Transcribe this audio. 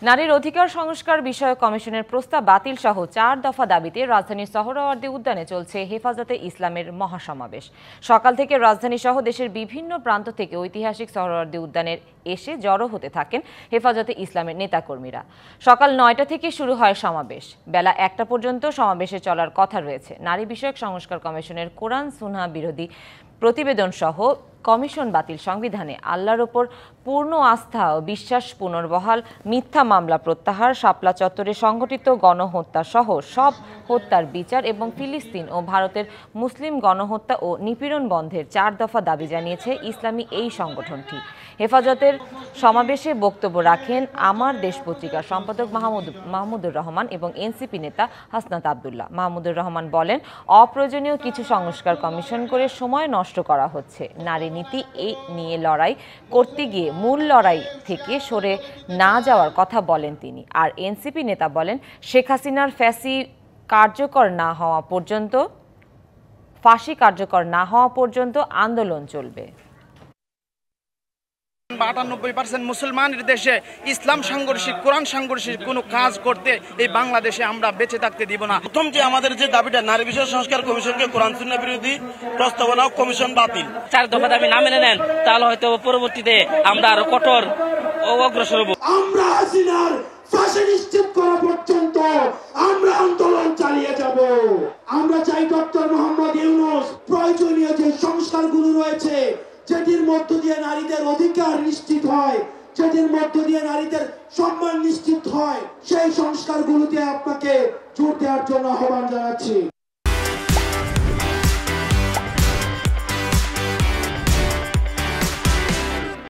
নারীর অধিকার সংস্কার বিষয়ক কমিশনের প্রস্তাব বাতিল সহ 4 দফা দাবিতে রাজধানীর সোহরাওয়ার্দী উদ্যানে চলছে হেফাজতে ইসলামের মহাসমাবেশ। সকাল থেকে রাজধানী সহ দেশের বিভিন্ন প্রান্ত থেকে ঐতিহাসিক সোহরাওয়ার্দী উদ্যানের এসে জড়ো হতে থাকেন হেফাজতে ইসলামের নেতাকর্মীরা। সকাল 9টা থেকে শুরু হয় সমাবেশ। বেলা 1টা পর্যন্ত সমাবেশে চলার কথা রয়েছে। নারী বিষয়ক সংস্কার কমিশনের কোরআন সুন্নাহ বিরোধী প্রতিবেদন সহ কমিশন বাতিল, সংবিধানে আল্লাহর ওপর পূর্ণ আস্থা ও বিশ্বাস পুনর্বহাল, মিথ্যা মামলা প্রত্যাহার, শাপলা চত্বরে সংঘটিত গণহত্যা সহ সব হত্যার বিচার এবং ফিলিস্তিন ও ভারতের মুসলিম গণহত্যা ও নিপীড়ন বন্ধের 4 দফা দাবি জানিয়েছে ইসলামী এই সংগঠনটি। হেফাজতের সমাবেশে বক্তব্য রাখেন আমার দেশ পত্রিকার সম্পাদক মাহমুদুর রহমান এবং এনসিপি নেতা হাসনাত আবদুল্লাহ। মাহমুদুর রহমান বলেন, অপ্রয়োজনীয় কিছু সংস্কার কমিশন করে সময় নষ্ট করা হচ্ছে। নারী নীতি এই নিয়ে লড়াই করতে গিয়ে মূল লড়াই থেকে সরে না যাওয়ার কথা বলেন তিনি। আর এনসিপি নেতা বলেন, শেখ হাসিনার ফাঁসি কার্যকর না হওয়া পর্যন্ত আন্দোলন চলবে। 98% মুসলমানের দেশে ইসলাম সাংঘর্ষিক, কোরআন সাংঘর্ষিক কোনো কাজ করতে এই বাংলাদেশে আমরা বেঁচে থাকতে দিব না। প্রথম যে আমাদের যে দাবিটা, নারী বিষয় সংস্কার কমিশনকে কোরআন সুন্নাহ বিরোধী প্রস্তাবনা কমিশন বাতিল। 4 দফা দাবি না মেনে নেন তাহলে হয়তো পরবর্তীতে আমরা আরো কঠোর অগ্রসর হব। আমরা হাসিনার ফাঁসি নিশ্চিত করা পর্যন্ত আমরা আন্দোলন চালিয়ে যাব। আমরা চাই ডক্টর মোহাম্মদ ইউনূস প্রয়োজনীয় যে সংস্কারগুলো রয়েছে, যেটির মধ্য দিয়ে নারীদের অধিকার নিশ্চিত হয়, যেটির মধ্য দিয়ে নারীদের সম্মান নিশ্চিত হয়, সেই সংস্কারগুলোতে আপনাকে জোর দেওয়ার জন্য আহ্বান জানাচ্ছি।